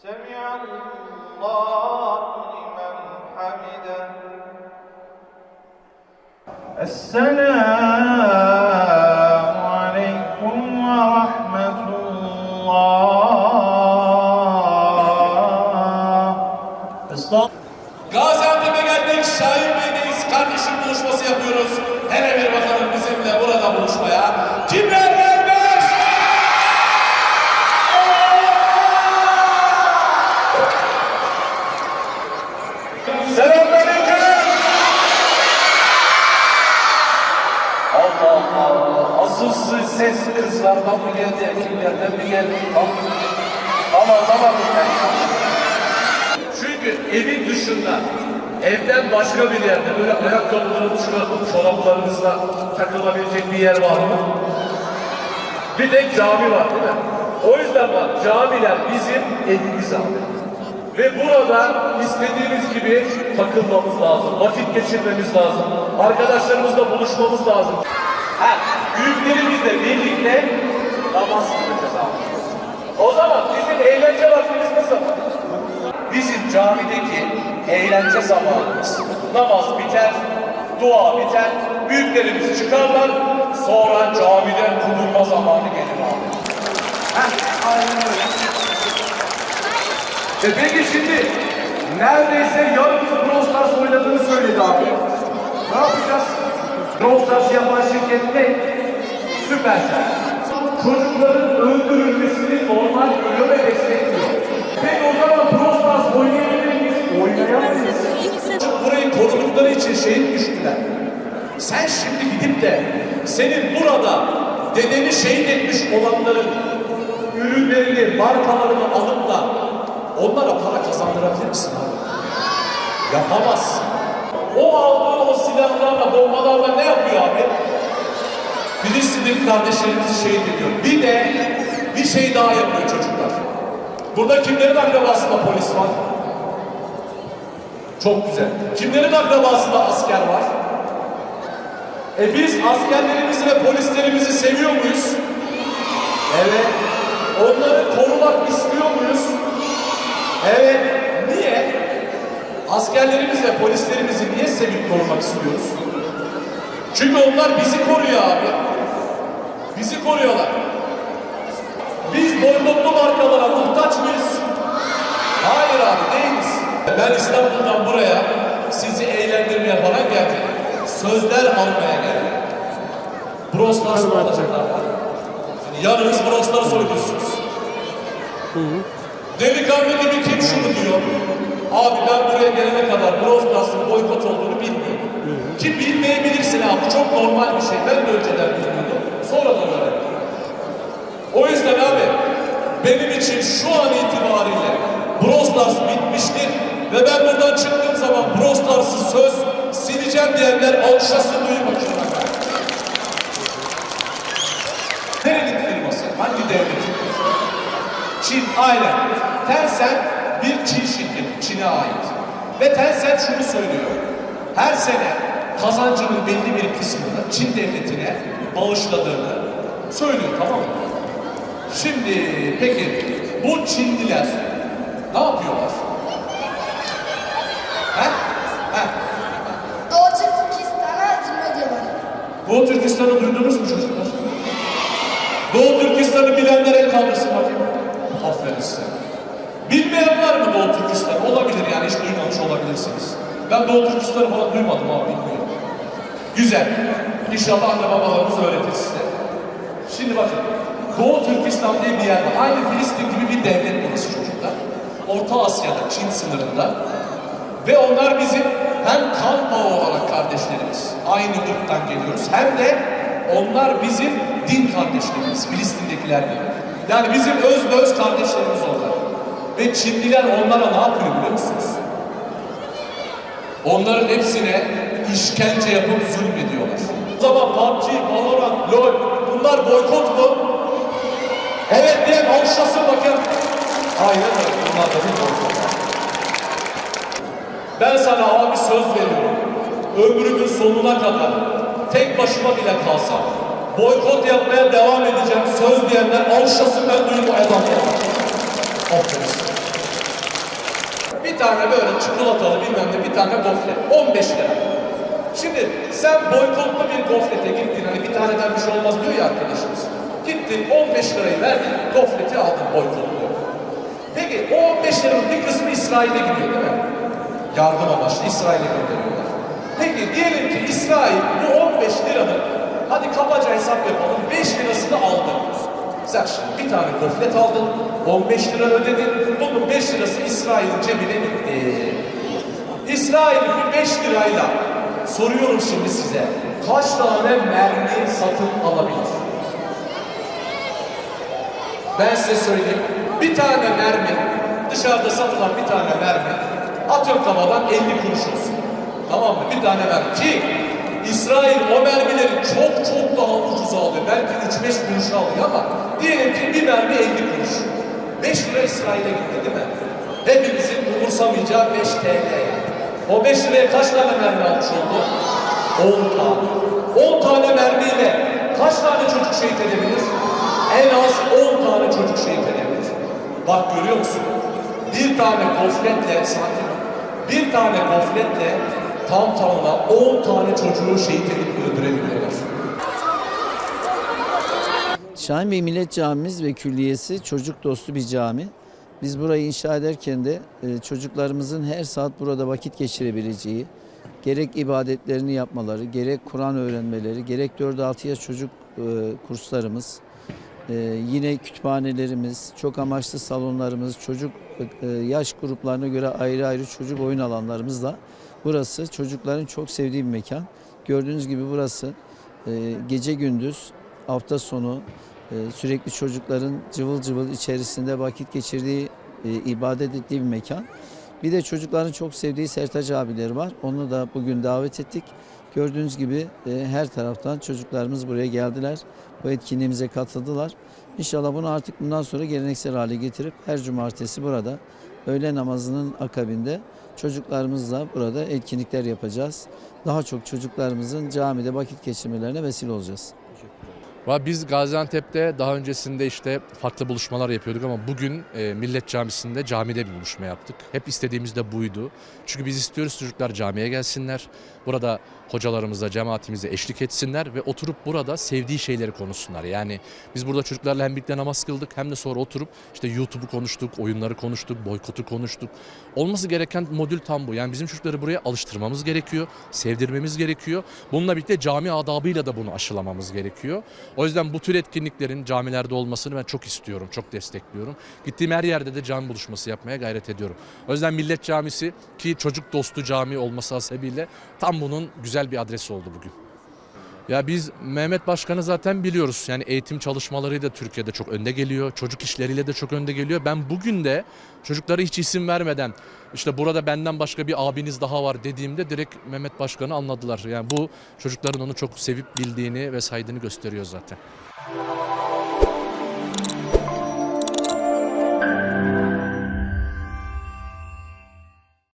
سمع الله لمن حمده. السلام عليكم ورحمة الله. Gaziantep'e geldik, Şahin Bey'deyiz. Kardeşim buluşması yapıyoruz. Hele bir bakalım bizimle burada buluşmaya. Kimler gelmiş? Selamünaleyküm. Allah Allah. Asıl ses kızlardan mı geldi, erkeklerden mi geldi? Anlamadım ben. Çünkü evin dışında, evden başka bir yerde böyle ayakkabılarını çıkartıp çoraplarınızla takılabilecek bir yer var mı? Bir tek cami var değil mi? O yüzden bak, camiler bizim evimiz abi. Ve burada istediğimiz gibi takılmamız lazım, vakit geçirmemiz lazım, arkadaşlarımızla buluşmamız lazım. Büyüklerimizle birlikte namaz kılacağız abi. O zaman bizim eğlence vaktimiz ne zaman? Bizim camideki eğlence zamanımız. Namaz biter, dua biter, büyüklerimiz çıkarlar, sonra camiden kudurma zamanı gelir abi. Aynen öyle. Peki şimdi neredeyse yarın Brawl Stars oynadığını söyledi abi. Ne yapacağız? Brawl Stars yapan şirket ne? Süpersel. Çocukların öldürülmesini normal görüyor ve destekliyor. Peki o zaman Brawl Stars oynayabilir miyiz? Oynayamayız. Burayı korudukları için şehit düştüler. Sen şimdi gidip de senin burada dedeni şehit etmiş olanların ürünlerini, markalarını alıp da onlara para kazandırabilir misin abi? Yapamazsın. O aldığı o silahlarla, bombalarla ne yapıyor abi? Filistinli kardeşlerimizi şehit ediyor. Bir de bir şey daha yapıyor çocuklar. Burada kimlerin akrabasında polis var? Çok güzel. Kimlerin akrabasında asker var? Biz askerlerimizi ve polislerimizi seviyor muyuz? Evet. Onları korumak istiyor muyuz? Evet. Niye? Askerlerimiz ve polislerimizi niye sevip korumak istiyoruz? Çünkü onlar bizi koruyor abi. Bizi koruyorlar. Biz boykotlu markalara muhtaç mıyız? Hayır abi, değiliz. Ben İstanbul'dan buraya sizi eğlendirmeye falan geldim. Sözler almaya geldim. Brawl Stars olacaklar var. Yarınız Brawl Stars oynuyorsunuz. Delikanlı gibi kim şunu diyor? Abi ben buraya gelene kadar Brawl Stars'ın boykot olduğunu bilmiyordum. Ki bilmeyebilirsin abi, çok normal bir şey. Ben de önceden bilmiyordum. Sonradan öğrendim. O yüzden abi, benim için şu an itibariyle Brawl Stars bitmiştir ve ben buradan çıktığım zaman Brawl Stars'ı söz sileceğim diyenler alkışlasın, duyun bakayım. Nerenin firması? Hangi devletin? Çin, aynen. Tencent bir Çin şirketi, Çin'e ait. Ve Tencent şunu söylüyor. Her sene kazancının belli bir kısmını Çin devletine bağışladığını söylüyor, tamam mı? Şimdi peki bu Çinliler ne yapıyorlar? Doğu Türkistan'a hizmet ediyorlar. Doğu Türkistan'ı duydunuz mu çocuklar? Doğu Türkistan'ı bilenler el kaldırsın bakayım. Aferin size. Bilmeyen var mı Doğu Türkistan? Olabilir yani, hiç duymamış olabilirsiniz. Ben Doğu Türkistan'ı falan duymadım abi, bilmiyorum. Güzel. İnşallah anne babalarımız öğretir size. Şimdi bakın. Doğu Türkistan diye bir yer var. Aynı Filistin gibi bir devlet burası çocuklar. Orta Asya'da, Çin sınırında. Ve onlar bizim hem kan bağı olarak kardeşlerimiz. Aynı ırktan geliyoruz. Hem de onlar bizim din kardeşlerimiz. Filistin'dekiler gibi. Yani bizim öz kardeşlerimiz onlar. Ve Çinliler onlara ne yapıyor biliyor musunuz? Onların hepsine işkence yapıp zulmediyorlar. O zaman PUBG, Valorant, LoL bunlar boykot mu? Evet diyen alkışlasın bakın. Aynen öyle. Bunlar da bir boykot. Ben sana abi söz veriyorum. Ömrümün sonuna kadar tek başıma bile kalsam boykot yapmaya devam edeceğim. Söz diyenler alkışlasın, ben duyumu adam. Aferin. Bir tane böyle çikolatalı bilmem ne bir tane gofret. 15 lira. Şimdi sen boykotlu bir gofrete gittin. Hani bir taneden bir şey olmaz diyor ya arkadaşımız. Gittin 15 lirayı verdin. Gofreti aldın boykotlu. Peki o 15 liranın bir kısmı İsrail'e gidiyor değil mi? Yardım amaçlı İsrail'e gönderiyorlar. Peki diyelim ki İsrail bu 15 liranın hadi kabaca hesap yapalım 5 lirasını aldı. Sen şimdi bir tane gofret aldın, 15 lira ödedin, bunun 5 lirası İsrail'in cebine gitti. İsrail bu 5 lirayla soruyorum şimdi size, kaç tane mermi satın alabilir? Ben size söyleyeyim, bir tane mermi, dışarıda satılan bir tane mermi, atıyorum kafadan 50 kuruş olsun. Tamam mı? Bir tane mermi ki İsrail o mermileri çok daha ucuza alıyor. Belki 3-5 kuruşa alıyor ama diyelim ki bir mermi 50 kuruş. 5 lira İsrail'e gitti değil mi? Hepimizin umursamayacağı 5 TL yani. O 5 liraya kaç tane mermi almış oldu? 10 tane. 10 tane mermiyle kaç tane çocuk şehit edebilir? En az 10 tane çocuk şehit edebilir. Bak görüyor musun? Bir tane gofretle, sakin ol. Bir tane gofretle tam tamına 10 tane çocuğu şehit edip öldürebiliyorlar. Şahin Bey Millet Camimiz ve Külliyesi çocuk dostu bir cami. Biz burayı inşa ederken de çocuklarımızın her saat burada vakit geçirebileceği, gerek ibadetlerini yapmaları, gerek Kur'an öğrenmeleri, gerek 4-6 yaş çocuk kurslarımız, yine kütüphanelerimiz, çok amaçlı salonlarımız, çocuk yaş gruplarına göre ayrı ayrı çocuk oyun alanlarımızla burası çocukların çok sevdiği bir mekan. Gördüğünüz gibi burası gece gündüz, hafta sonu sürekli çocukların cıvıl cıvıl içerisinde vakit geçirdiği, ibadet ettiği bir mekan. Bir de çocukların çok sevdiği Sertaç abileri var. Onu da bugün davet ettik. Gördüğünüz gibi her taraftan çocuklarımız buraya geldiler. Bu etkinliğimize katıldılar. İnşallah bunu artık bundan sonra geleneksel hale getirip her cumartesi burada öğle namazının akabinde çocuklarımızla burada etkinlikler yapacağız. Daha çok çocuklarımızın camide vakit geçirmelerine vesile olacağız. Biz Gaziantep'te daha öncesinde işte farklı buluşmalar yapıyorduk ama bugün Millet Camisi'nde camide bir buluşma yaptık. Hep istediğimiz de buydu. Çünkü biz istiyoruz çocuklar camiye gelsinler. Burada hocalarımızla, cemaatimize eşlik etsinler ve oturup burada sevdiği şeyleri konuşsunlar. Yani biz burada çocuklarla hem birlikte namaz kıldık hem de sonra oturup işte YouTube'u konuştuk, oyunları konuştuk, boykotu konuştuk. Olması gereken modül tam bu. Yani bizim çocukları buraya alıştırmamız gerekiyor, sevdirmemiz gerekiyor. Bununla birlikte cami adabıyla da bunu aşılamamız gerekiyor. O yüzden bu tür etkinliklerin camilerde olmasını ben çok istiyorum, çok destekliyorum. Gittiğim her yerde de cami buluşması yapmaya gayret ediyorum. O yüzden Millet Camisi ki çocuk dostu cami olması hasebiyle tam bunun güzel bir adresi oldu bugün. Ya biz Mehmet Başkan'ı zaten biliyoruz. Yani eğitim çalışmalarıyla Türkiye'de çok önde geliyor. Çocuk işleriyle de çok önde geliyor. Ben bugün de çocuklara hiç isim vermeden işte burada benden başka bir abiniz daha var dediğimde direkt Mehmet Başkan'ı anladılar. Yani bu çocukların onu çok sevip bildiğini ve saydığını gösteriyor zaten.